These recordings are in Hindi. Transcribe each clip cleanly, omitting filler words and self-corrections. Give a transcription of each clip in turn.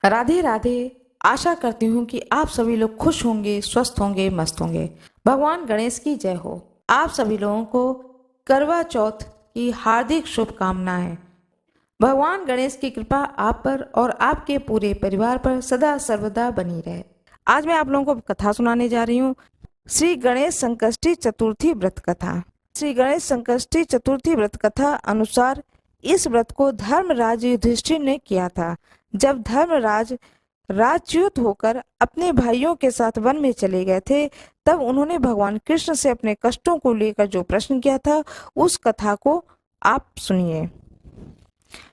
राधे राधे। आशा करती हूँ कि आप सभी लोग खुश होंगे, स्वस्थ होंगे, मस्त होंगे। भगवान गणेश की जय हो। आप सभी लोगों को करवा चौथ की हार्दिक शुभकामनाएं। भगवान गणेश की कृपा आप पर और आपके पूरे परिवार पर सदा सर्वदा बनी रहे। आज मैं आप लोगों को कथा सुनाने जा रही हूँ। श्री गणेश संकष्टी चतुर्थी व्रत कथा। श्री गणेश संकष्टी चतुर्थी व्रत कथा अनुसार इस व्रत को धर्मराज युधिष्ठिर ने किया था। जब धर्मराज राज्यच्युत होकर अपने भाइयों के साथ वन में चले गए थे, तब उन्होंने भगवान कृष्ण से अपने कष्टों को लेकर जो प्रश्न किया था, उस कथा को आप सुनिए।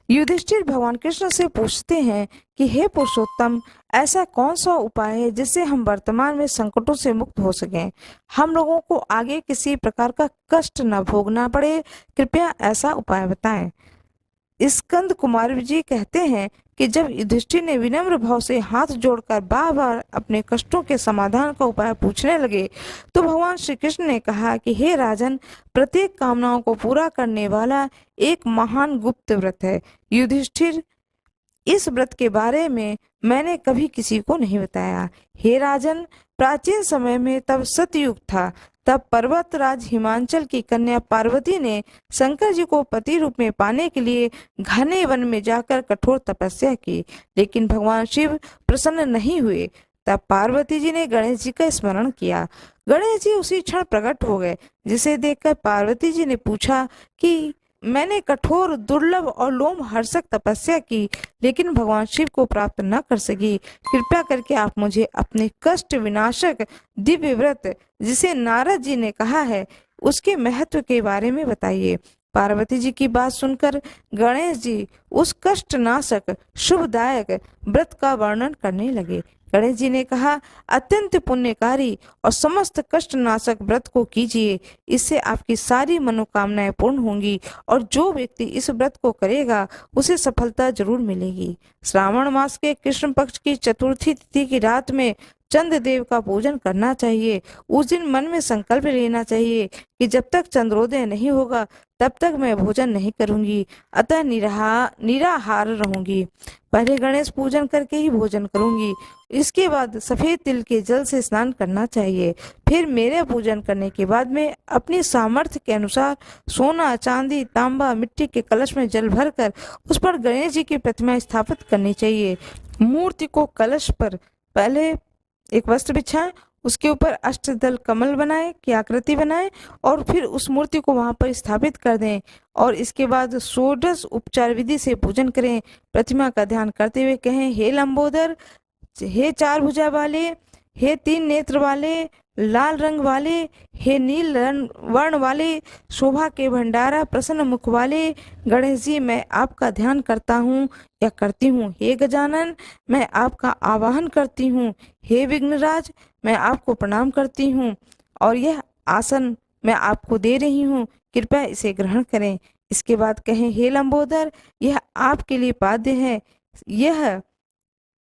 युधिष्ठिर भगवान कृष्ण से पूछते हैं कि हे पुरुषोत्तम, ऐसा कौन सा उपाय है जिससे हम वर्तमान में संकटों से मुक्त हो सकें, हम लोगों को आगे किसी प्रकार का कष्ट न भोगना पड़े। कृपया ऐसा उपाय बताएं। स्कंद कुमार जी कहते हैं कि जब युधिष्ठिर ने विनम्र भाव से हाथ जोड़कर बार बार अपने कष्टों के समाधान का उपाय पूछने लगे, तो भगवान श्री कृष्ण ने कहा कि हे राजन, प्रत्येक कामनाओं को पूरा करने वाला एक महान गुप्त व्रत है। युधिष्ठिर, इस व्रत के बारे में मैंने कभी किसी को नहीं बताया। हे राजन, प्राचीन समय में तब सतयुग था। तब पर्वतराज हिमांचल की कन्या पार्वती ने शंकर जी को पति रूप में पाने के लिए घने वन में जाकर कठोर तपस्या की, लेकिन भगवान शिव प्रसन्न नहीं हुए। तब पार्वती जी ने गणेश जी का स्मरण किया। गणेश जी उसी क्षण प्रकट हो गए, जिसे देखकर पार्वती जी ने पूछा कि मैंने कठोर, दुर्लभ और लोम हर्षक तपस्या की, लेकिन भगवान शिव को प्राप्त न कर सकी। कृपया करके आप मुझे अपने कष्ट विनाशक दिव्य व्रत, जिसे नारद जी ने कहा है, उसके महत्व के बारे में बताइए। पार्वती जी की बात सुनकर गणेश जी उस कष्टनाशक शुभदायक व्रत का वर्णन करने लगे। गणेश जी ने कहा, अत्यंत पुण्यकारी और समस्त कष्टनाशक व्रत को कीजिए। इससे आपकी सारी मनोकामनाएं पूर्ण होंगी और जो व्यक्ति इस व्रत को करेगा उसे सफलता जरूर मिलेगी। श्रावण मास के कृष्ण पक्ष की चतुर्थी तिथि की रात में चंद्रदेव का पूजन करना चाहिए। उस दिन मन में संकल्प लेना चाहिए कि जब तक चंद्रोदय नहीं होगा तब तक मैं भोजन नहीं करूंगी, अतः निराहार रहूंगी। पहले गणेश पूजन करके ही भोजन करूंगी। इसके बाद सफेद तिल के जल से स्नान करना चाहिए। फिर मेरे पूजन करने के बाद में अपनी सामर्थ्य के अनुसार सोना, चांदी, तांबा, मिट्टी के कलश में जल भरकर उस पर गणेश जी की प्रतिमा स्थापित करनी चाहिए। मूर्ति को कलश पर पहले एक वस्त्र बिछाएं, उसके ऊपर अष्टदल कमल बनाए की आकृति बनाएं और फिर उस मूर्ति को वहां पर स्थापित कर दें और इसके बाद षोडश उपचार विधि से पूजन करें। प्रतिमा का ध्यान करते हुए कहें, हे लंबोदर, हे चार भुजा वाले, हे तीन नेत्र वाले, लाल रंग वाले, हे नील वर्ण वाले, शोभा के भंडारा, प्रसन्न मुख वाले गणेश जी, मैं आपका ध्यान करता हूँ या करती हूँ। हे गजानन, मैं आपका आवाहन करती हूँ। हे विघ्नराज, मैं आपको प्रणाम करती हूँ और यह आसन मैं आपको दे रही हूँ, कृपया इसे ग्रहण करें। इसके बाद कहें, हे लंबोदर, यह आपके लिए पाद्य है। यह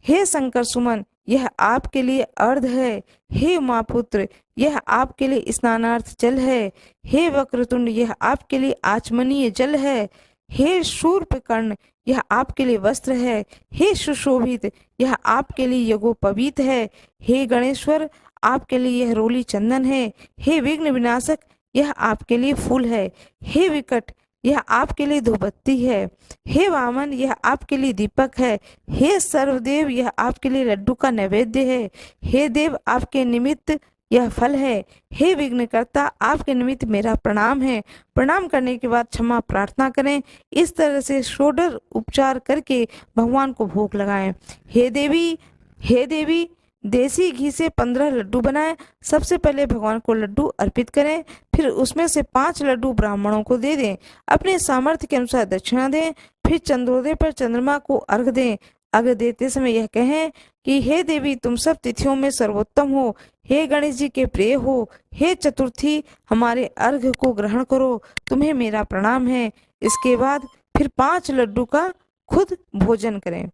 हे शंकर सुमन, यह आपके लिए अर्घ है। हे उमापुत्र, यह आपके लिए स्नानार्थ जल है। हे वक्रतुंड, यह आपके लिए आचमनीय जल है। हे शूर्पकर्ण, यह आपके लिए वस्त्र है। हे सुशोभित, यह आपके लिए यज्ञोपवीत है। हे गणेश्वर, आपके लिए यह रोली चंदन है। हे विघ्न विनाशक, यह आपके लिए फूल है। हे विकट, यह आपके लिए धूपबत्ती है। हे वामन, यह आपके लिए दीपक है। हे सर्वदेव, यह आपके लिए लड्डू का नैवेद्य है। हे देव, आपके निमित्त यह फल है। हे विघ्नकर्ता, आपके निमित्त मेरा प्रणाम है। प्रणाम करने के बाद क्षमा प्रार्थना करें। इस तरह से षोडश उपचार करके भगवान को भोग लगाएं। हे देवी, देसी घी से 15 लड्डू बनाएं। सबसे पहले भगवान को लड्डू अर्पित करें, फिर उसमें से 5 लड्डू ब्राह्मणों को दे दें। अपने सामर्थ्य के अनुसार दक्षिणा दें। फिर चंद्रोदय पर चंद्रमा को अर्घ दें। अर्घ देते समय यह कहें कि हे देवी, तुम सब तिथियों में सर्वोत्तम हो। हे गणेश जी के प्रिय हो। हे चतुर्थी, हमारे अर्घ को ग्रहण करो, तुम्हें मेरा प्रणाम है। इसके बाद फिर 5 लड्डू का खुद भोजन करें।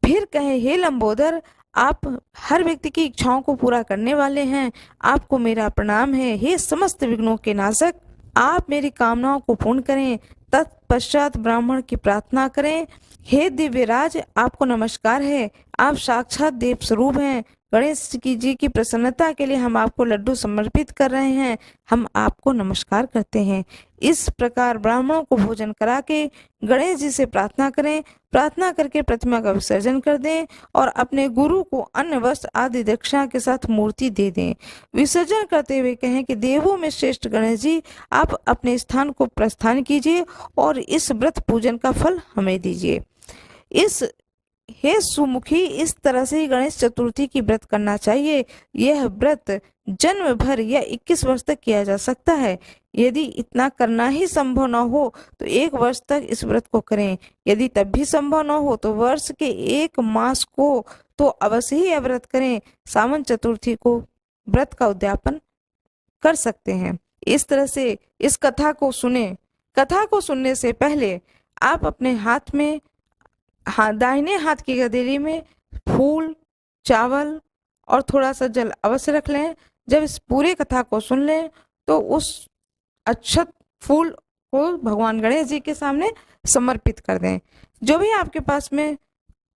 फिर कहें, हे लंबोदर, आप हर व्यक्ति की इच्छाओं को पूरा करने वाले हैं, आपको मेरा प्रणाम है। हे समस्त विघ्नों के नाशक, आप मेरी कामनाओं को पूर्ण करें। तत्पश्चात ब्राह्मण की प्रार्थना करें हे दिव्यराज, आपको नमस्कार है। आप साक्षात देव स्वरूप हैं। गणेश जी की प्रसन्नता के लिए हम आपको लड्डू समर्पित कर रहे हैं। हम आपको नमस्कार करते हैं। इस प्रकार ब्राह्मणों को भोजन करा के गणेश जी से प्रार्थना करें। प्रार्थना करके प्रतिमा का विसर्जन कर दें और अपने गुरु को अन्न वस्त्र आदि दक्षिणा के साथ मूर्ति दे दें। विसर्जन करते हुए कहें कि देवों में श्रेष्ठ गणेश जी, आप अपने स्थान को प्रस्थान कीजिए और इस व्रत पूजन का फल हमें दीजिए। इस हे सुमुखी, इस तरह से ही गणेश चतुर्थी की व्रत करना चाहिए। यह व्रत जन्म भर या 21 वर्ष तक किया जा सकता है। यदि इतना करना ही संभव न हो तो 1 वर्ष तक इस व्रत को करें। यदि तब भी संभव न हो तो वर्ष के 1 मास को तो अवश्य ही यह व्रत करें। सावन चतुर्थी को व्रत का उद्यापन कर सकते हैं। इस तरह से इस कथा को सुने। कथा को सुनने से पहले आप अपने हाथ में दाहिने हाथ की गदेली में फूल, चावल और थोड़ा सा जल अवश्य रख लें। जब इस पूरे कथा को सुन लें तो उस अक्षत फूल को भगवान गणेश जी के सामने समर्पित कर दें। जो भी आपके पास में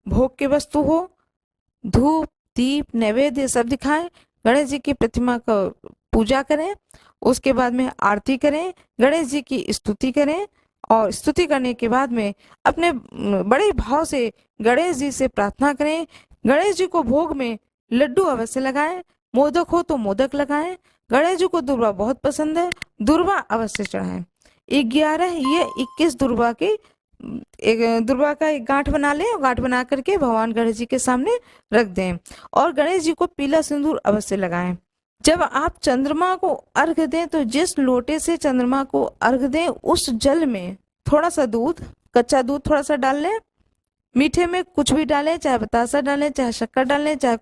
भोग की वस्तु हो, धूप, दीप, नैवेद्य सब दिखाएं। गणेश जी की प्रतिमा का पूजा करें। उसके बाद में आरती करें, गणेश जी की स्तुति करें और स्तुति करने के बाद में अपने बड़े भाव से गणेश जी से प्रार्थना करें। गणेश जी को भोग में लड्डू अवश्य लगाएं। मोदक हो तो मोदक लगाएं। गणेश जी को दुर्वा बहुत पसंद है, दुर्वा अवश्य चढ़ाएं। 11 या 21 दुर्वा का एक गांठ बना लें और गांठ बना करके भगवान गणेश जी के सामने रख दें और गणेश जी को पीला सिंदूर अवश्य लगाएं। जब आप चंद्रमा को अर्घ दें तो जिस लोटे से चंद्रमा को अर्घ दें उस जल में थोड़ा सा दूध, कच्चा दूध थोड़ा सा डाल लें। मीठे में कुछ भी डालें, चाहे बतासा डालें, चाहे शक्कर डालें, चाहे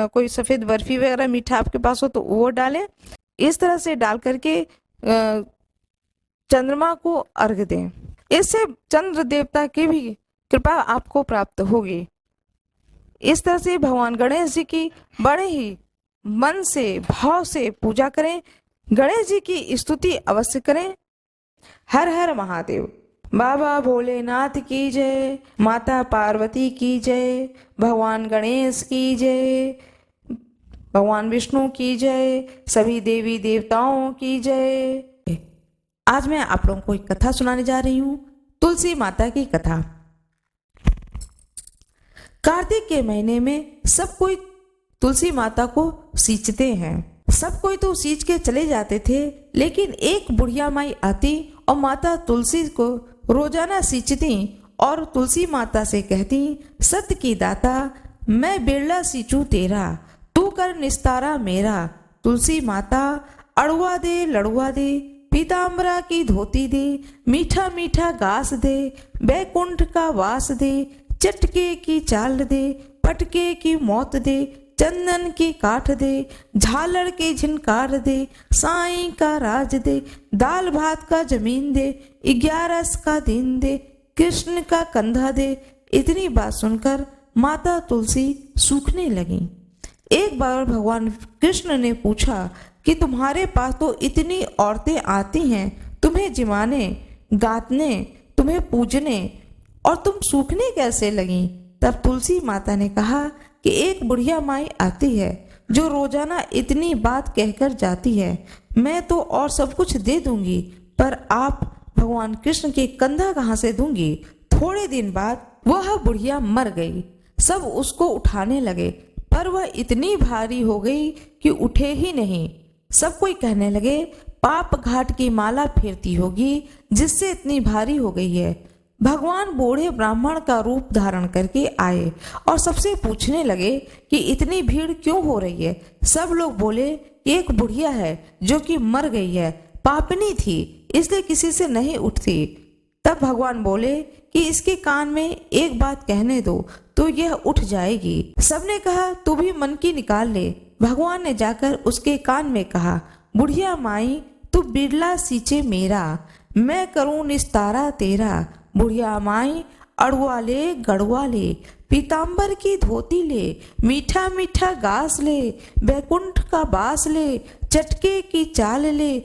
कोई सफेद बर्फी वगैरह मीठा आपके पास हो तो वो डालें। इस तरह से डाल करके चंद्रमा को अर्घ दें। इससे चंद्र देवता की भी कृपा आपको प्राप्त होगी। इस तरह से भगवान गणेश जी की बड़े ही मन से, भाव से पूजा करें। गणेश जी की स्तुति अवश्य करें। हर हर महादेव। बाबा भोलेनाथ की जय, माता पार्वती की जय, भगवान गणेश की जय, भगवान विष्णु की जय, सभी देवी देवताओं की जय। आज मैं आप लोगों को एक कथा सुनाने जा रही हूँ, तुलसी माता की कथा। कार्तिक के महीने में सब कोई तुलसी माता को सींचते हैं। सब कोई तो सींच के चले जाते थे, लेकिन एक बुढ़िया माई आती और माता तुलसी को रोजाना सींचती और तुलसी माता से कहती, सत्य की दाता, मैं बिरला सींचू तेरा, तू कर निस्तारा मेरा। तुलसी माता अड़ुआ दे, लड़ुआ दे, पीताम्बरा की धोती दे, मीठा मीठा घास दे, बैकुंठ का वास दे, चटके की चाल दे, पटके की मौत दे, चंदन की काठ दे, झालर की झिनकार दे, साईं का राज दे, दाल भात का जमीन दे, 11 का दिन दे, कृष्ण का कंधा दे। इतनी बात सुनकर माता तुलसी सूखने लगी। एक बार भगवान कृष्ण ने पूछा कि तुम्हारे पास तो इतनी औरतें आती हैं तुम्हें जिमाने, गातने, तुम्हें पूजने, और तुम सूखने कैसे लगी? तब तुलसी माता ने कहा कि एक बुढ़िया माई आती है जो रोजाना इतनी बात कहकर जाती है। मैं तो और सब कुछ दे दूंगी, पर आप भगवान कृष्ण के कंधा कहाँ से दूंगी? थोड़े दिन बाद वह बुढ़िया मर गई। सब उसको उठाने लगे, पर वह इतनी भारी हो गई कि उठे ही नहीं। सब कोई कहने लगे, पाप घाट की माला फेरती होगी जिससे इतनी भारी हो गई है। भगवान बूढ़े ब्राह्मण का रूप धारण करके आए और सबसे पूछने लगे कि इतनी भीड़ क्यों हो रही है। सब लोग बोले कि एक बुढ़िया है जो कि मर गई है, पापनी थी, इसलिए किसी से नहीं उठती। तब भगवान बोले कि इसके कान में एक बात कहने दो तो यह उठ जाएगी। सबने कहा तू भी मन की निकाल ले। भगवान ने जाकर उसके कान में कहा, बुढ़िया माई, तू बिरला सींचे मेरा, मैं करूं निस्तारा तेरा। बुढ़िया माई अड़ुआ ले, गड़ुआ ले, पीताम्बर की धोती ले, मीठा मीठा घास ले, बैकुंठ का बास ले, चटके की चाल ले,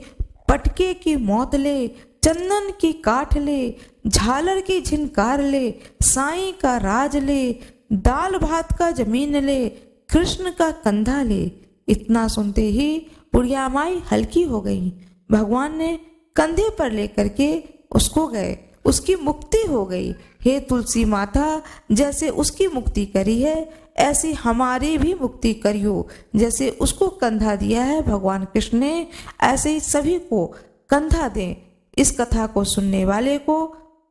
पटके की मौत ले, चंदन की काठ ले, झालर की झिनकार ले, साईं का राज ले, दाल भात का जमीन ले, कृष्ण का कंधा ले। इतना सुनते ही बुढ़िया माई हल्की हो गई। भगवान ने कंधे पर लेकर के उसको गए, उसकी मुक्ति हो गई। हे तुलसी माता, जैसे उसकी मुक्ति करी है ऐसी हमारी भी मुक्ति करियो। जैसे उसको कंधा दिया है भगवान कृष्ण ने, ऐसे ही सभी को कंधा दें, इस कथा को सुनने वाले को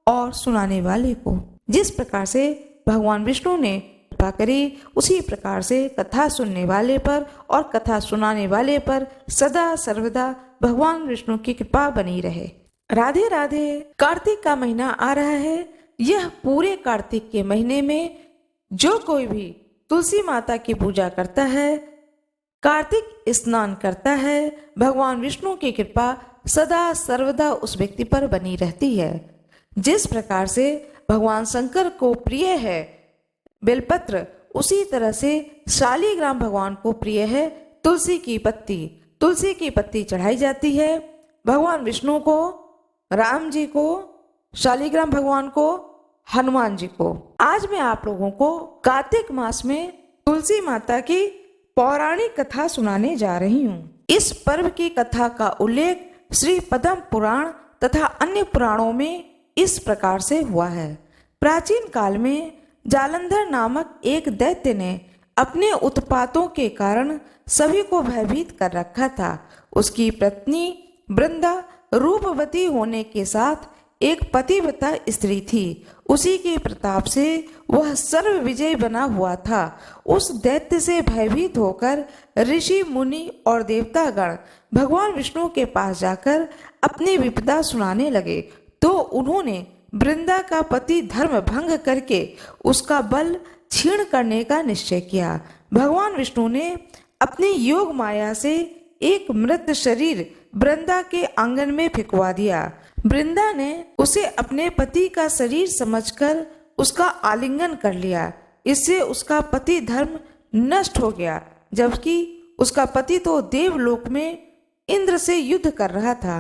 और सुनाने वाले को। जिस प्रकार से भगवान विष्णु ने कृपा करी, उसी प्रकार से कथा सुनने वाले पर और कथा सुनाने वाले पर सदा सर्वदा भगवान विष्णु की कृपा बनी रहे। राधे राधे। कार्तिक का महीना आ रहा है। यह पूरे कार्तिक के महीने में जो कोई भी तुलसी माता की पूजा करता है, कार्तिक स्नान करता है, भगवान विष्णु की कृपा सदा सर्वदा उस व्यक्ति पर बनी रहती है। जिस प्रकार से भगवान शंकर को प्रिय है बेलपत्र, उसी तरह से शालिग्राम भगवान को प्रिय है तुलसी की पत्ती। तुलसी की पत्ती चढ़ाई जाती है भगवान विष्णु को, राम जी को, शालिग्राम भगवान को, हनुमान जी को। आज मैं आप लोगों को कार्तिक मास में तुलसी माता की पौराणिक कथा सुनाने जा रही हूँ। इस पर्व की कथा का उल्लेख श्री पद्म पुराण तथा अन्य पुराणों में इस प्रकार से हुआ है। प्राचीन काल में जालंधर नामक एक दैत्य ने अपने उत्पातों के कारण सभी को भयभीत कर रखा था। उसकी पत्नी वृंदा रूपवती होने के साथ एक पतिव्रता स्त्री थी। उसी के प्रताप से वह सर्व विजय बना हुआ था। उस दैत्य से भयभीत होकर ऋषि मुनि और देवतागण भगवान विष्णु के पास जाकर अपनी विपदा सुनाने लगे, तो उन्होंने वृंदा का पति धर्म भंग करके उसका बल क्षीण करने का निश्चय किया। भगवान विष्णु ने अपनी योग माया से एक मृत शरीर वृंदा के आंगन में फेंकवा दिया। वृंदा ने उसे अपने पति का शरीर समझकर उसका आलिंगन कर लिया। इससे उसका पति धर्म नष्ट हो गया, जबकि उसका पति तो देवलोक में इंद्र से युद्ध कर रहा था।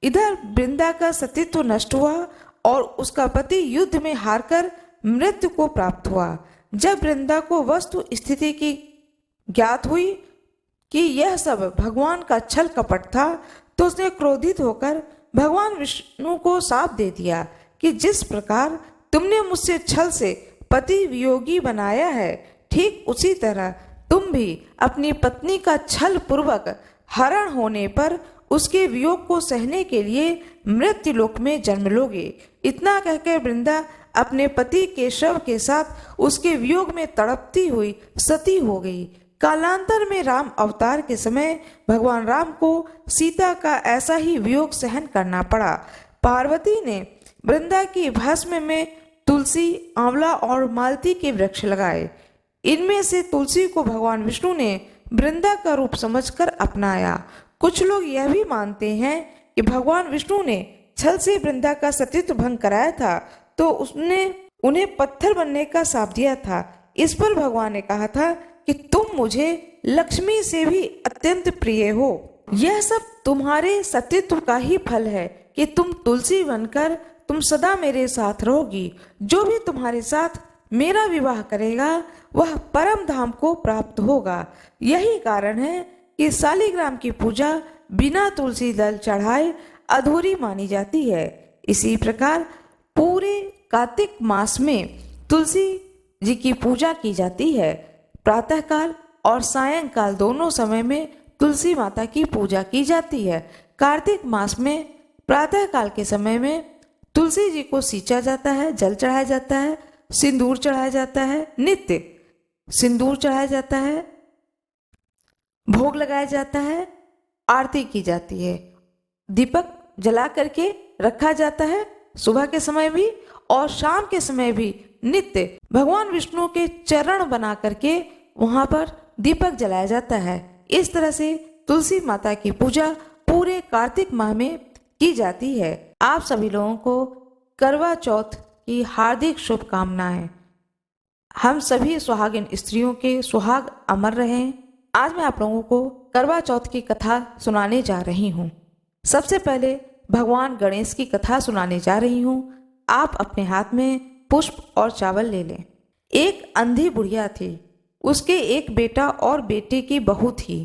इधर वृंदा का सतीत्व नष्ट हुआ और उसका पति युद्ध में हारकर मृत्यु को प्राप्त हुआ। जब वृंदा को वस्तु स्थिति की ज्ञात हुई कि यह सब भगवान का छल कपट था, तो उसने क्रोधित होकर भगवान विष्णु को शाप दे दिया कि जिस प्रकार तुमने मुझसे छल से पति वियोगी बनाया है, ठीक उसी तरह तुम भी अपनी पत्नी का छल पूर्वक हरण होने पर उसके वियोग को सहने के लिए मृत्यु लोक में जन्म लोगे। इतना कहकर वृंदा अपने पति के शव के साथ उसके वियोग में तड़पती हुई सती हो गई। कालांतर में राम अवतार के समय भगवान राम को सीता का ऐसा ही वियोग सहन करना पड़ा। पार्वती ने वृंदा की भस्म में तुलसी, आंवला और मालती के वृक्ष लगाए। इनमें से तुलसी को भगवान विष्णु ने वृंदा का रूप समझकर अपनाया। कुछ लोग यह भी मानते हैं कि भगवान विष्णु ने छल से वृंदा का सतीत्व भंग कराया था, तो उसने उन्हें पत्थर बनने का शाप दिया था। इस पर भगवान ने कहा था कि तुम मुझे लक्ष्मी से भी अत्यंत प्रिय हो। यह सब तुम्हारे सतीत्व का ही फल है कि तुम तुलसी बनकर तुम सदा मेरे साथ रहोगी। जो भी तुम्हारे साथ मेरा विवाह करेगा वह परम धाम को प्राप्त होगा। यही कारण है कि शालिग्राम की पूजा बिना तुलसी दल चढ़ाए अधूरी मानी जाती है। इसी प्रकार पूरे कार्तिक मास में तुलसी जी की पूजा की जाती है। प्रातःकाल और सायंकाल दोनों समय में तुलसी माता की पूजा की जाती है। कार्तिक मास में प्रातःकाल के समय में तुलसी जी को सींचा जाता है, जल चढ़ाया जाता है, सिंदूर चढ़ाया जाता है, नित्य सिंदूर चढ़ाया जाता है, भोग लगाया जाता है, आरती की जाती है, दीपक जला करके रखा जाता है सुबह के समय भी और शाम के समय भी। नित्य भगवान विष्णु के चरण बना करके वहां पर दीपक जलाया जाता है। इस तरह से तुलसी माता की पूजा पूरे कार्तिक माह में की जाती है। आप सभी लोगों को करवा चौथ की हार्दिक शुभकामनाएं। हम सभी सुहागिन स्त्रियों के सुहाग अमर रहें। आज मैं आप लोगों को करवा चौथ की कथा सुनाने जा रही हूँ। सबसे पहले भगवान गणेश की कथा सुनाने जा रही हूँ। आप अपने हाथ में पुष्प और चावल ले लें। एक अंधी बुढ़िया थी। उसके एक बेटा और बेटे की बहू थी।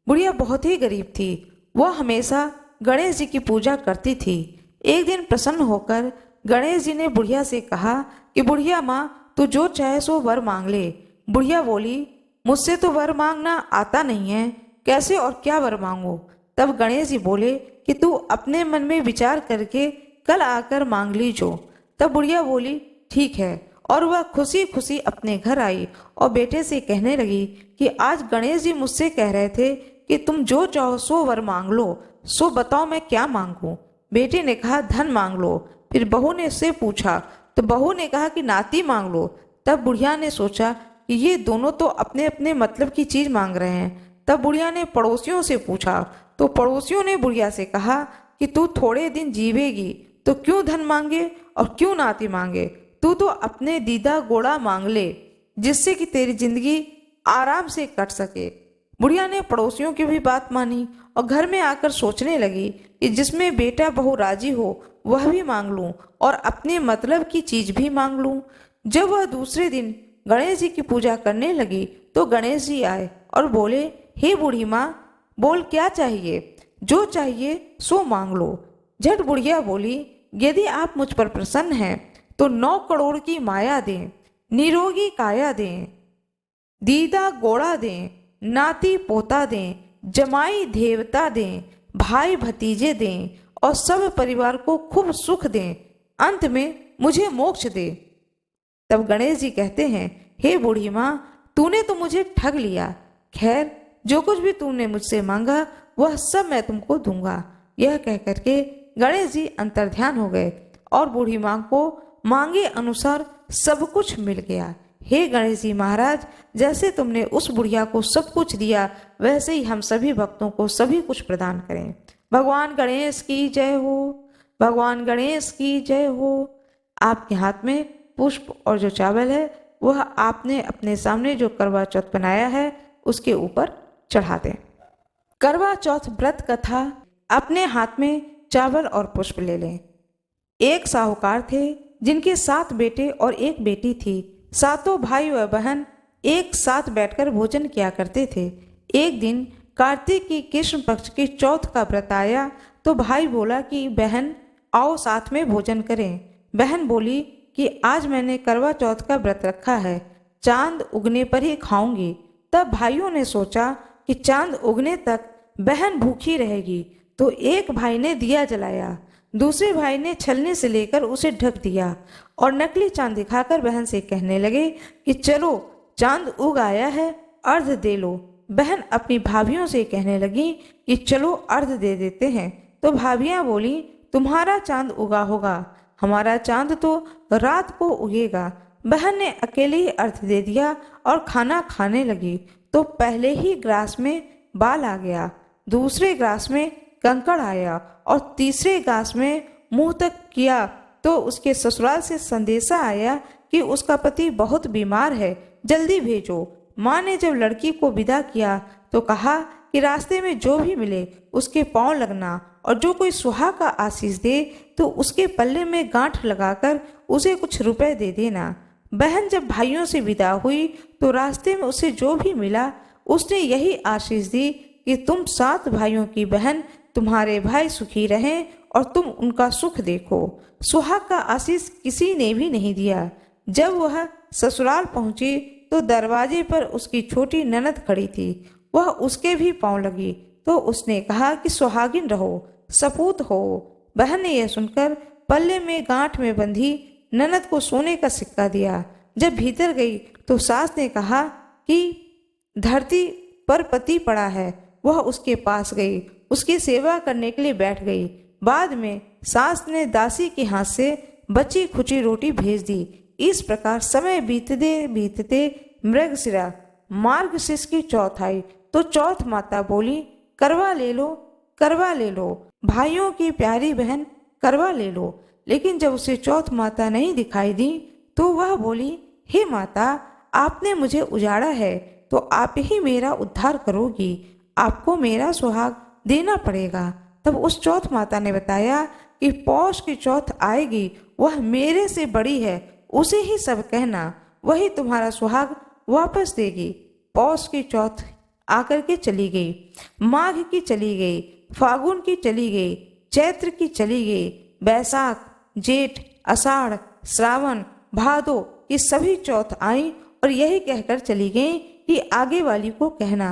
बुढ़िया बहुत ही गरीब थी। वह हमेशा गणेश जी की पूजा करती थी। एक दिन प्रसन्न होकर गणेश जी ने बुढ़िया से कहा कि बुढ़िया माँ, तू जो चाहे सो वर मांग ले। बुढ़िया बोली, मुझसे तो वर मांगना आता नहीं है, कैसे और क्या वर मांगू। तब गणेश जी बोले कि तू अपने मन में विचार करके कल आकर मांग लीजो। तब बुढ़िया बोली, ठीक है। और वह खुशी खुशी अपने घर आई और बेटे से कहने लगी कि आज गणेश जी मुझसे कह रहे थे कि तुम जो चाहो सो वर मांग लो, सो बताओ मैं क्या मांगू। बेटे ने कहा धन मांग लो। फिर बहू ने उससे पूछा तो बहू ने कहा कि नाती मांग लो। तब बुढ़िया ने सोचा कि ये दोनों तो अपने अपने मतलब की चीज मांग रहे हैं। तब बुढ़िया ने पड़ोसियों से पूछा तो पड़ोसियों ने बुढ़िया से कहा कि तू थोड़े दिन जीवेगी तो क्यों धन मांगे और क्यों नाती मांगे, तू तो अपने दीदा गोड़ा मांग ले जिससे कि तेरी जिंदगी आराम से कट सके। बुढ़िया ने पड़ोसियों की भी बात मानी और घर में आकर सोचने लगी कि जिसमें बेटा बहू राजी हो वह भी मांग लूं और अपने मतलब की चीज भी मांग लूं। जब वह दूसरे दिन गणेश जी की पूजा करने लगी तो गणेश जी आए और बोले, हे बूढ़ी माँ, बोल क्या चाहिए, जो चाहिए सो मांग लो। झट बुढ़िया बोली, यदि आप मुझ पर प्रसन्न हैं तो 9 करोड़ की माया दें, निरोगी काया दें, दीदा गोड़ा दें, नाती पोता दें, जमाई देवता दें, भाई भतीजे दें और सब परिवार को खूब सुख दें, अंत में मुझे मोक्ष दे। तब गणेश जी कहते हैं, हे बूढ़ी माँ, तूने तो मुझे ठग लिया। खैर, जो कुछ भी तुमने मुझसे मांगा वह सब मैं तुमको दूंगा। यह कह करके गणेश जी अंतर्ध्यान हो गए और बूढ़ी माँ को मांगे अनुसार सब कुछ मिल गया। हे गणेश जी महाराज, जैसे तुमने उस बुढ़िया को सब कुछ दिया वैसे ही हम सभी भक्तों को सभी कुछ प्रदान करें। भगवान गणेश की जय हो। भगवान गणेश की जय हो। आपके हाथ में पुष्प और जो चावल है वह आपने अपने सामने जो करवा चौथ बनाया है उसके ऊपर चढ़ा दें। करवा चौथ व्रत कथा। अपने हाथ में चावल और पुष्प ले लें। एक साहूकार थे जिनके 7 बेटे और 1 बेटी थी। सातों भाई व बहन एक साथ बैठकर भोजन किया करते थे। एक दिन कार्तिक की कृष्ण पक्ष की चौथ का व्रत आया तो भाई बोला कि बहन आओ साथ में भोजन करें। बहन बोली कि आज मैंने करवा चौथ का व्रत रखा है, चांद उगने पर ही खाऊंगी। तब भाइयों ने सोचा कि चांद उगने तक बहन भूखी रहेगी तो एक भाई ने दिया जलाया, दूसरे भाई ने छलनी से लेकर उसे ढक दिया और नकली चांद दिखाकर बहन से कहने लगे कि चलो चांद उग आया है, अर्घ दे लो। बहन अपनी भाभियों से कहने लगी कि चलो अर्घ दे देते हैं। तो भाभियां बोली, तुम्हारा चांद उगा होगा, हमारा चांद तो रात को उगेगा। बहन ने अकेले ही अर्घ दे दिया और खाना खाने लगी तो पहले ही ग्रास में बाल आ गया, दूसरे ग्रास में कंकड़ आया और तीसरे ग्रास में मुंह तक किया तो उसके ससुराल से संदेशा आया कि उसका पति बहुत बीमार है, जल्दी भेजो। माँ ने जब लड़की को विदा किया तो कहा कि रास्ते में जो भी मिले उसके पांव लगना और जो कोई सुहा का आशीष दे तो उसके पल्ले में गांठ लगाकर उसे कुछ रुपए दे देना। बहन जब भाइयों से विदा हुई तो रास्ते में उसे जो भी मिला उसने यही आशीष दी कि तुम 7 भाइयों की बहन, तुम्हारे भाई सुखी रहें और तुम उनका सुख देखो। सुहाग का आशीष किसी ने भी नहीं दिया। जब वह ससुराल पहुंची तो दरवाजे पर उसकी छोटी ननद खड़ी थी। वह उसके भी पांव लगी तो उसने कहा कि सुहागिन रहो, सपूत हो। बहन ने यह सुनकर पल्ले में गांठ में बंधी ननद को सोने का सिक्का दिया। जब भीतर गई तो सास ने कहा कि धरती पर पति पड़ा है। वह उसके पास गई, उसकी सेवा करने के लिए बैठ गई। बाद में सास ने दासी के हाथ से बची खुची रोटी भेज दी। इस प्रकार समय बीतते बीतते मृगशिरा मार्गशीर्ष की चौथ आई तो चौथ माता बोली, करवा ले लो, करवा ले लो, भाइयों की प्यारी बहन करवा ले लो। लेकिन जब उसे चौथ माता नहीं दिखाई दी तो वह बोली, हे माता, आपने मुझे उजाड़ा है तो आप ही मेरा उद्धार करोगी, आपको मेरा सुहाग देना पड़ेगा। तब उस चौथ माता ने बताया कि पौष की चौथ आएगी, वह मेरे से बड़ी है, उसे ही सब कहना, वही तुम्हारा सुहाग वापस देगी। पौष की चौथ आकर के चली गई, माघ की चली गई, फागुन की चली गई, चैत्र की चली गई, बैसाख, जेठ, आषाढ़, श्रावण, भादो ये सभी चौथ आई और यही कहकर चली गई कि आगे वाली को कहना।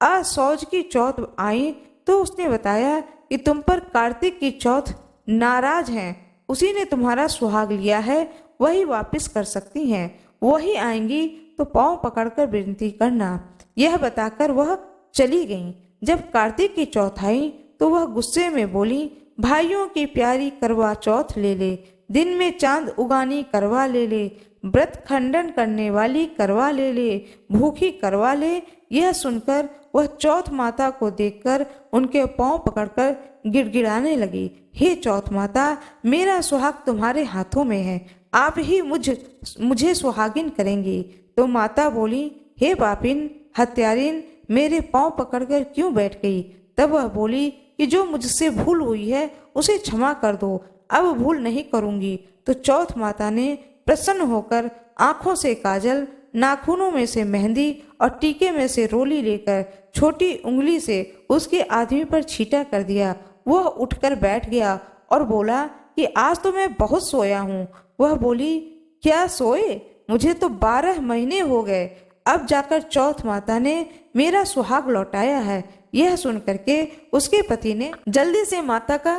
असौज की चौथ आई तो उसने बताया कि तुम पर कार्तिक की चौथ नाराज हैं, उसी ने तुम्हारा सुहाग लिया है, वही वापस कर सकती हैं, वही आएंगी तो पांव पकड़कर विनती करना। यह बताकर वह चली गईं। जब कार्तिक की चौथ आई तो वह गुस्से में बोली, भाइयों की प्यारी करवा चौथ ले ले, दिन में चांद उगानी करवा ले ले, व्रत खंडन करने वाली करवा ले ले, भूखी करवा ले। यह सुनकर वह चौथ माता को देखकर उनके पांव पकड़कर गिड़गिड़ाने लगी, हे चौथ माता, मेरा सुहाग तुम्हारे हाथों में है, आप ही मुझे सुहागिन करेंगी। तो माता बोली, हे पापिन हत्यारिन, मेरे पांव पकड़कर क्यों बैठ गई? तब वह बोली कि जो मुझसे भूल हुई है उसे क्षमा कर दो, अब भूल नहीं करूंगी। तो चौथ माता ने प्रसन्न होकर आंखों से काजल, नाखूनों में से मेहंदी और टीके में से रोली लेकर छोटी उंगली से उसके आदमी पर छींटा कर दिया। वह उठकर बैठ गया और बोला कि आज तो मैं बहुत सोया हूँ। वह बोली, क्या सोए? मुझे तो 12 महीने हो गए, अब जाकर चौथ माता ने मेरा सुहाग लौटाया है। यह सुनकर के उसके पति ने जल्दी से माता का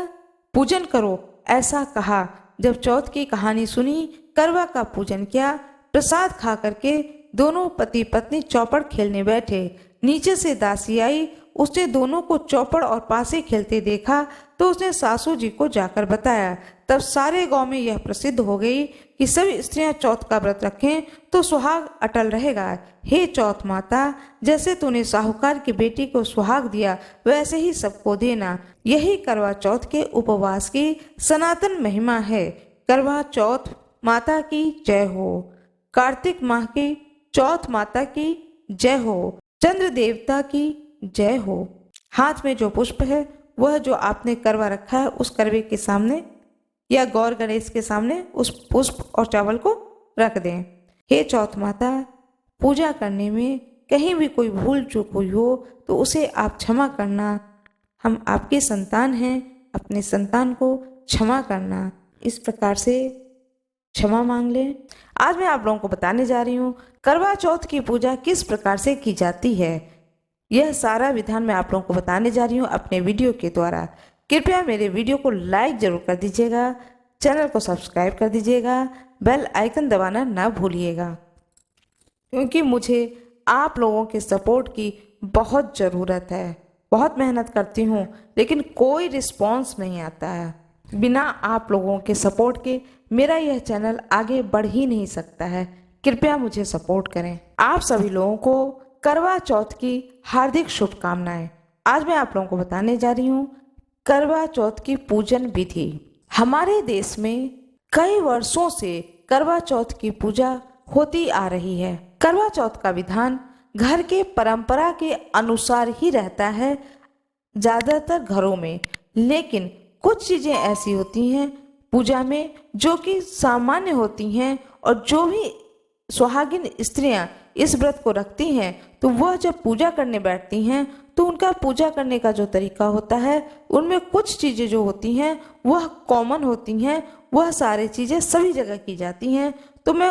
पूजन करो ऐसा कहा। जब चौथ की कहानी सुनी, करवा का पूजन किया, प्रसाद खा करके दोनों पति पत्नी चौपड़ खेलने बैठे। नीचे से दासी आई, उसने दोनों को चौपड़ और पासे खेलते देखा तो उसने सासू जी को जाकर बताया। तब सारे गांव में यह प्रसिद्ध हो गई कि सभी स्त्रियां चौथ का व्रत रखें तो सुहाग अटल रहेगा। हे चौथ माता, जैसे तूने साहूकार की बेटी को सुहाग दिया वैसे ही सबको देना। यही करवा चौथ के उपवास की सनातन महिमा है। करवा चौथ माता की जय हो। कार्तिक माह की चौथ माता की जय हो। चंद्र देवता की जय हो। हाथ में जो पुष्प है वह जो आपने करवा रखा है उस करवे के सामने या गौर गणेश के सामने उस पुष्प और चावल को रख दें। हे चौथ माता, पूजा करने में कहीं भी कोई भूल चूक हुई हो तो उसे आप क्षमा करना। हम आपके संतान हैं, अपने संतान को क्षमा करना। इस प्रकार से क्षमा मांग लें। आज मैं आप लोगों को बताने जा रही हूँ करवा चौथ की पूजा किस प्रकार से की जाती है। यह सारा विधान मैं आप लोगों को बताने जा रही हूँ अपने वीडियो के द्वारा। कृपया मेरे वीडियो को लाइक जरूर कर दीजिएगा, चैनल को सब्सक्राइब कर दीजिएगा, बेल आइकन दबाना ना भूलिएगा, क्योंकि मुझे आप लोगों के सपोर्ट की बहुत ज़रूरत है। बहुत मेहनत करती हूँ लेकिन कोई रिस्पॉन्स नहीं आता है। बिना आप लोगों के सपोर्ट के मेरा यह चैनल आगे बढ़ ही नहीं सकता है। कृपया मुझे सपोर्ट करें। आप सभी लोगों को करवा चौथ की हार्दिक शुभकामनाएं। आज मैं आप लोगों को बताने जा रही हूँ करवा चौथ की पूजन विधि। हमारे देश में कई वर्षों से करवा चौथ की पूजा होती आ रही है। करवा चौथ का विधान घर के परंपरा के अनुसार ही रहता है ज़्यादातर घरों में, लेकिन कुछ चीज़ें ऐसी होती हैं पूजा में जो कि सामान्य होती हैं और जो भी सुहागिन स्त्रियां इस व्रत को रखती हैं तो वह जब पूजा करने बैठती हैं तो उनका पूजा करने का जो तरीका होता है उनमें कुछ चीज़ें जो होती हैं वह कॉमन होती हैं, वह सारी चीज़ें सभी जगह की जाती हैं। तो मैं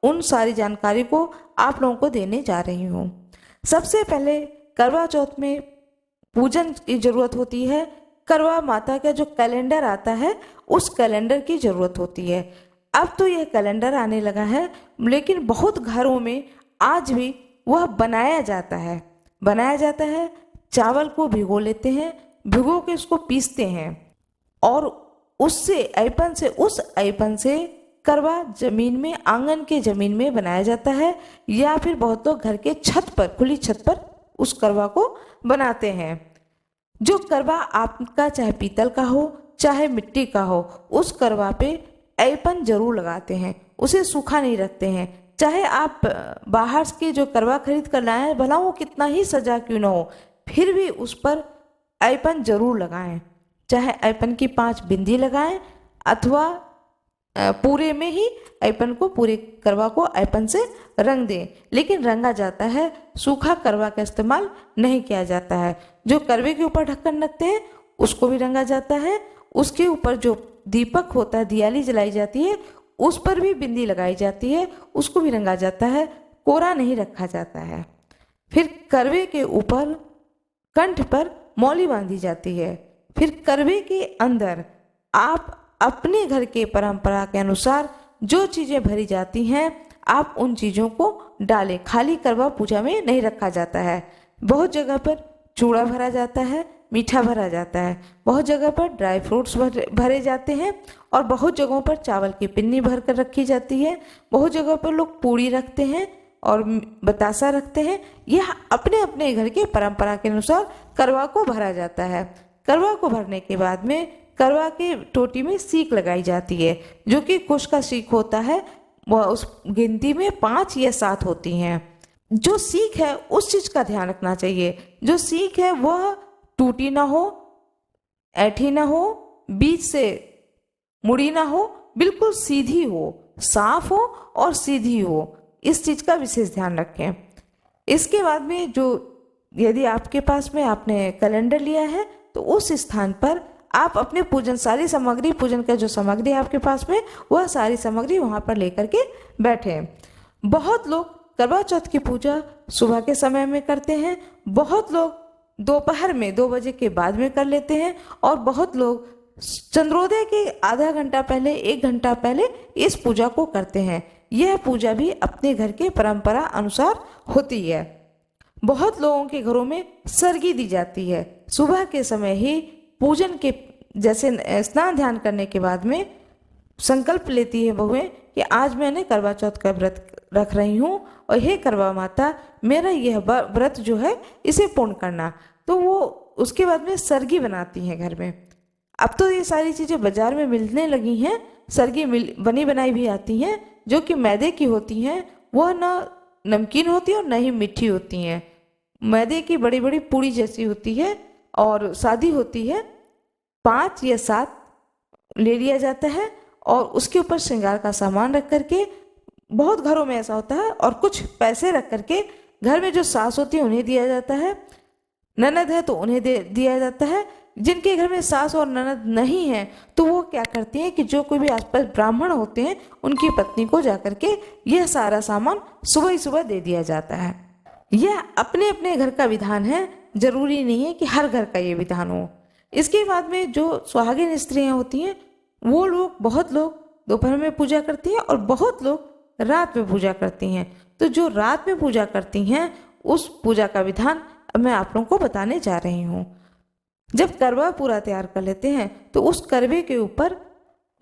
उन सारी जानकारी को आप लोगों को देने जा रही हूँ। सबसे पहले करवा चौथ में पूजन की जरूरत होती है। करवा माता का जो कैलेंडर आता है उस कैलेंडर की जरूरत होती है। अब तो यह कैलेंडर आने लगा है लेकिन बहुत घरों में आज भी वह बनाया जाता है। चावल को भिगो लेते हैं, भिगो के उसको पीसते हैं और उससे उस ऐपन से करवा जमीन में, आंगन के जमीन में बनाया जाता है या फिर बहुत लोग घर के छत पर, खुली छत पर उस करवा को बनाते हैं। जो करवा आपका चाहे पीतल का हो चाहे मिट्टी का हो, उस करवा पे ऐपन जरूर लगाते हैं, उसे सूखा नहीं रखते हैं। चाहे आप बाहर के जो करवा खरीद कर लाएं, भला वो कितना ही सजा क्यों न हो, फिर भी उस पर ऐपन जरूर लगाएं। चाहे ऐपन की 5 बिंदी लगाएं अथवा पूरे में ही ऐपन को, पूरे करवा को ऐपन से रंग दें, लेकिन रंगा जाता है, सूखा करवा का इस्तेमाल नहीं किया जाता है। जो करवे के ऊपर ढक्कन रखते हैं उसको भी रंगा जाता है, उसके ऊपर जो दीपक होता है, दियाली जलाई जाती है, उस पर भी बिंदी लगाई जाती है, उसको भी रंगा जाता है, कोरा नहीं रखा जाता है। फिर करवे के ऊपर कंठ पर मौली बांधी जाती है। फिर करवे के अंदर आप अपने घर के परंपरा के अनुसार जो चीज़ें भरी जाती हैं आप उन चीज़ों को डालें। खाली करवा पूजा में नहीं रखा जाता है। बहुत जगह पर चूड़ा भरा जाता है, मीठा भरा जाता है, बहुत जगह पर ड्राई फ्रूट्स भरे जाते हैं और बहुत जगहों पर चावल की पिन्नी भर कर रखी जाती है। बहुत जगह पर लोग पूड़ी रखते हैं और बतासा रखते हैं। यह अपने अपने घर के परंपरा के अनुसार करवा को भरा जाता है। करवा को भरने के बाद में करवा के टोटी में सीख लगाई जाती है, जो कि कुश का सीख होता है। वह उस गिनती में 5 या 7 होती हैं। जो सीख है उस चीज का ध्यान रखना चाहिए। जो सीख है वह टूटी ना हो, ऐठी ना हो, बीच से मुड़ी ना हो, बिल्कुल सीधी हो, साफ हो और सीधी हो। इस चीज का विशेष ध्यान रखें। इसके बाद में जो, यदि आपके पास में आपने कैलेंडर लिया है तो उस स्थान पर आप अपने पूजन सारी सामग्री, पूजन का जो सामग्री है आपके पास में, वह सारी सामग्री वहां पर लेकर के बैठे। बहुत लोग करवा चौथ की पूजा सुबह के समय में करते हैं, बहुत लोग दोपहर में 2 बजे के बाद में कर लेते हैं और बहुत लोग चंद्रोदय के आधा घंटा पहले, 1 घंटा पहले इस पूजा को करते हैं। यह पूजा भी अपने घर के परंपरा अनुसार होती है। बहुत लोगों के घरों में सरगी दी जाती है। सुबह के समय ही पूजन के जैसे स्नान ध्यान करने के बाद में संकल्प लेती है बहुएं कि आज मैंने करवा चौथ का व्रत रख रही हूँ और हे करवा माता, मेरा यह व्रत जो है इसे पूर्ण करना। तो वो उसके बाद में सरगी बनाती हैं घर में। अब तो ये सारी चीज़ें बाजार में मिलने लगी हैं। सरगी बनी बनाई भी आती हैं, जो कि मैदे की होती हैं। वह ना नमकीन होती है और ना ही मीठी होती हैं। मैदे की बड़ी बड़ी पूड़ी जैसी होती है और सादी होती है। 5 या 7 ले लिया जाता है और उसके ऊपर श्रृंगार का सामान रख करके, बहुत घरों में ऐसा होता है, और कुछ पैसे रख करके घर में जो सास होती है उन्हें दिया जाता है, ननद है तो उन्हें दिया जाता है। जिनके घर में सास और ननद नहीं है तो वो क्या करती हैं कि जो कोई भी आसपास ब्राह्मण होते हैं उनकी पत्नी को जाकर के यह सारा सामान सुबह ही सुबह दे दिया जाता है। यह अपने अपने घर का विधान है, जरूरी नहीं है कि हर घर का ये विधान हो। इसके बाद में जो सुहागिन स्त्रियां होती हैं वो लोग, बहुत लोग दोपहर में पूजा करती हैं और बहुत लोग रात में पूजा करती हैं। तो जो रात में पूजा करती हैं उस पूजा का विधान मैं आप लोगों को बताने जा रही हूँ। जब करवा पूरा तैयार कर लेते हैं तो उस करवे के ऊपर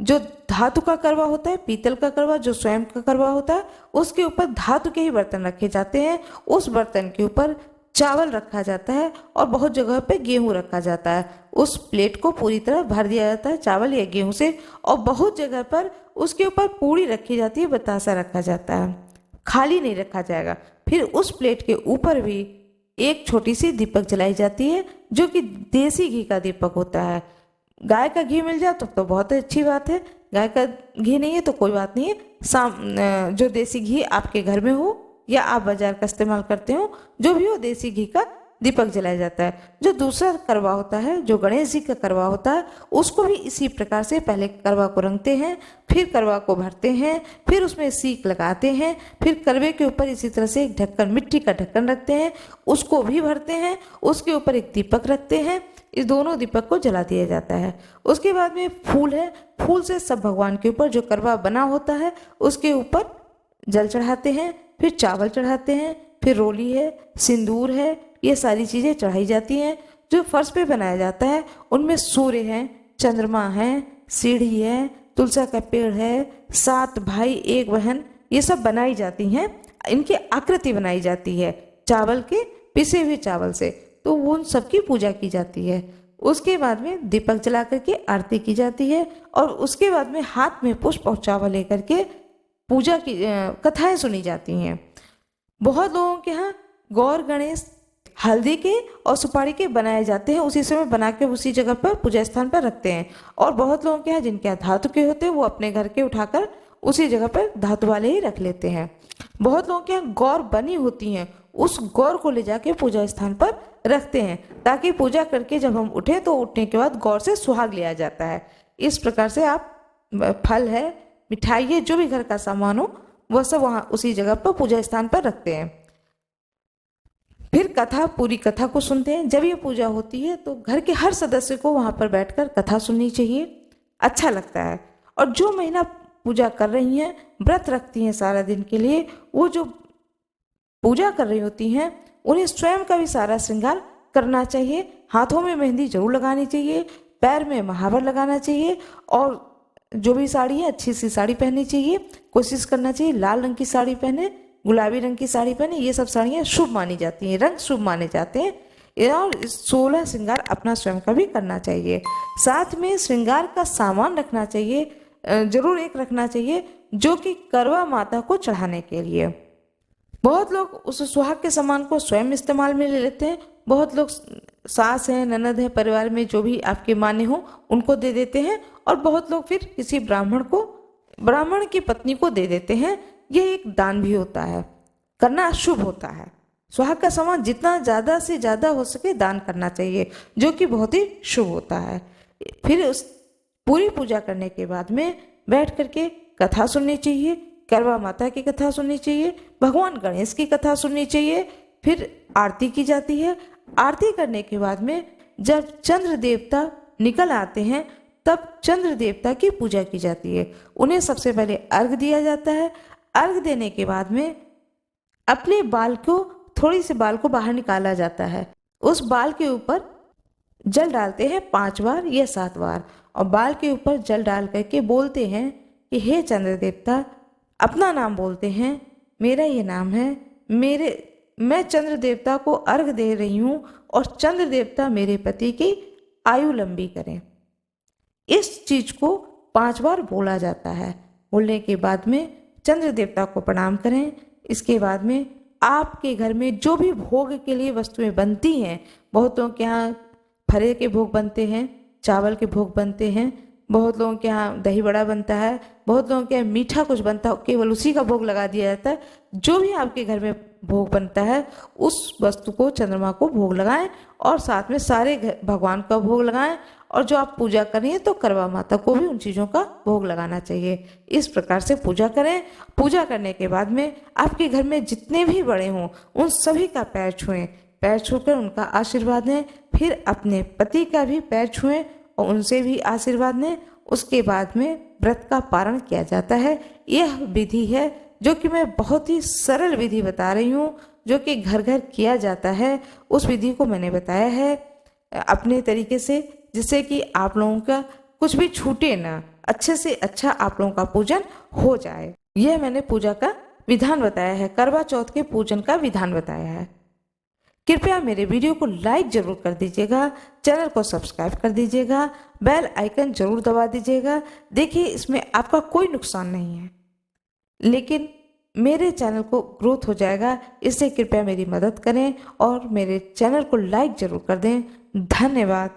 जो धातु का करवा होता है, पीतल का करवा जो स्वयं का करवा होता है, उसके ऊपर धातु के ही बर्तन रखे जाते हैं। उस बर्तन के ऊपर चावल रखा जाता है और बहुत जगह पे गेहूं रखा जाता है। उस प्लेट को पूरी तरह भर दिया जाता है चावल या गेहूं से, और बहुत जगह पर उसके ऊपर पूड़ी रखी जाती है, बतासा रखा जाता है, खाली नहीं रखा जाएगा। फिर उस प्लेट के ऊपर भी एक छोटी सी दीपक जलाई जाती है, जो कि देसी घी का दीपक होता है। गाय का घी मिल जाए तो बहुत अच्छी बात है, गाय का घी नहीं है तो कोई बात नहीं है। जो देसी घी आपके घर में हो या आप बाजार का इस्तेमाल करते हो, जो भी हो, देसी घी का दीपक जलाया जाता है। जो दूसरा करवा होता है, जो गणेश जी का करवा होता है, उसको भी इसी प्रकार से पहले करवा को रंगते हैं, फिर करवा को भरते हैं, फिर उसमें सीख लगाते हैं, फिर करवे के ऊपर इसी तरह से एक ढक्कन, मिट्टी का ढक्कन रखते हैं, उसको भी भरते हैं, उसके ऊपर एक दीपक रखते हैं। इस दोनों दीपक को जला दिया जाता है। उसके बाद में फूल है, फूल से सब भगवान के ऊपर जो करवा बना होता है उसके ऊपर जल चढ़ाते हैं, फिर चावल चढ़ाते हैं, फिर रोली है, सिंदूर है, ये सारी चीज़ें चढ़ाई जाती हैं। जो फर्श पे बनाया जाता है उनमें सूर्य है, चंद्रमा है, सीढ़ी है, तुलसा का पेड़ है, 7 भाई 1 बहन, ये सब बनाई जाती हैं। इनकी आकृति बनाई जाती है चावल के, पिसे हुए चावल से, तो वो उन सबकी पूजा की जाती है। उसके बाद में दीपक जला करके आरती की जाती है और उसके बाद में हाथ में पुष्प और चावल लेकर के पूजा की कथाएं सुनी जाती हैं। बहुत लोगों के यहाँ गौर गणेश हल्दी के और सुपारी के बनाए जाते हैं, उसी समय बना के उसी जगह पर पूजा स्थान पर रखते हैं। और बहुत लोगों के यहाँ जिनके यहाँ धातु के होते हैं वो अपने घर के उठाकर उसी जगह पर धातु वाले ही रख लेते हैं। बहुत लोगों के यहाँ गौर बनी होती हैं, उस गौर को ले जाके पूजा स्थान पर रखते हैं ताकि पूजा करके जब हम उठे तो उठने के बाद गौर से सुहाग लिया जाता है। इस प्रकार से आप फल है, मिठाई है, जो भी घर का सामान हो वह सब वहाँ उसी जगह पर पूजा स्थान पर रखते हैं। फिर कथा, पूरी कथा को सुनते हैं। जब ये पूजा होती है तो घर के हर सदस्य को वहाँ पर बैठकर कथा सुननी चाहिए, अच्छा लगता है। और जो महिला पूजा कर रही हैं, व्रत रखती हैं सारा दिन के लिए, वो जो पूजा कर रही होती हैं उन्हें स्वयं का भी सारा श्रृंगार करना चाहिए। हाथों में मेहंदी जरूर लगानी चाहिए, पैर में महावर लगाना चाहिए और जो भी साड़ी है अच्छी सी साड़ी पहननी चाहिए। कोशिश करना चाहिए लाल रंग की साड़ी पहने, गुलाबी रंग की साड़ी पहने, ये सब साड़ियाँ शुभ मानी जाती हैं, रंग शुभ माने जाते हैं। और 16 श्रृंगार अपना स्वयं का भी करना चाहिए। साथ में श्रृंगार का सामान रखना चाहिए, जरूर एक रखना चाहिए जो कि करवा माता को चढ़ाने के लिए। बहुत लोग उस सुहाग के सामान को स्वयं इस्तेमाल में ले लेते हैं, बहुत लोग सास हैं, ननद है, परिवार में जो भी आपके माने हो उनको दे देते हैं, और बहुत लोग फिर किसी ब्राह्मण की पत्नी को दे देते हैं। यह एक दान भी होता है, करना शुभ होता है। सुहाग का सामान जितना ज़्यादा से ज़्यादा हो सके दान करना चाहिए, जो कि बहुत ही शुभ होता है। फिर उस पूरी पूजा करने के बाद में बैठ करके कथा सुननी चाहिए, करवा माता की कथा सुननी चाहिए, भगवान गणेश की कथा सुननी चाहिए। फिर आरती की जाती है। आरती करने के बाद में जब चंद्र देवता निकल आते हैं तब चंद्र देवता की पूजा की जाती है। उन्हें सबसे पहले अर्घ दिया जाता है। अर्घ देने के बाद में अपने बाल को, थोड़ी सी बाल को बाहर निकाला जाता है। उस बाल के ऊपर जल डालते हैं 5 बार या 7 बार, और बाल के ऊपर जल डाल करके बोलते हैं कि हे चंद्र देवता, अपना नाम बोलते हैं, मेरा ये नाम है, मैं चंद्र देवता को अर्घ दे रही हूँ और चंद्र देवता मेरे पति की आयु लंबी करें। इस चीज को 5 बार बोला जाता है। बोलने के बाद में चंद्र देवता को प्रणाम करें। इसके बाद में आपके घर में जो भी भोग के लिए वस्तुएं बनती हैं, बहुत लोगों के यहाँ फरे के भोग बनते हैं, चावल के भोग बनते हैं, बहुत लोगों के यहाँ दही बड़ा बनता है, बहुत लोगों के यहाँ मीठा कुछ बनता है, केवल उसी का भोग लगा दिया जाता है। जो भी आपके घर में भोग बनता है उस वस्तु को चंद्रमा को भोग लगाएं और साथ में सारे भगवान का भोग लगाएं। और जो आप पूजा कर रही हैं तो करवा माता को भी उन चीज़ों का भोग लगाना चाहिए। इस प्रकार से पूजा करें। पूजा करने के बाद में आपके घर में जितने भी बड़े हों उन सभी का पैर छुएं, पैर छूकर उनका आशीर्वाद लें। फिर अपने पति का भी पैर छुएं और उनसे भी आशीर्वाद लें। उसके बाद में व्रत का पारण किया जाता है। यह विधि है जो कि मैं बहुत ही सरल विधि बता रही हूँ, जो कि घर घर किया जाता है। उस विधि को मैंने बताया है अपने तरीके से, जिससे कि आप लोगों का कुछ भी छूटे ना, अच्छे से अच्छा आप लोगों का पूजन हो जाए। यह मैंने पूजा का विधान बताया है, करवा चौथ के पूजन का विधान बताया है। कृपया मेरे वीडियो को लाइक जरूर कर दीजिएगा, चैनल को सब्सक्राइब कर दीजिएगा, बेल आइकन जरूर दबा दीजिएगा। देखिए, इसमें आपका कोई नुकसान नहीं है, लेकिन मेरे चैनल को ग्रोथ हो जाएगा। इससे कृपया मेरी मदद करें और मेरे चैनल को लाइक जरूर कर दें। धन्यवाद।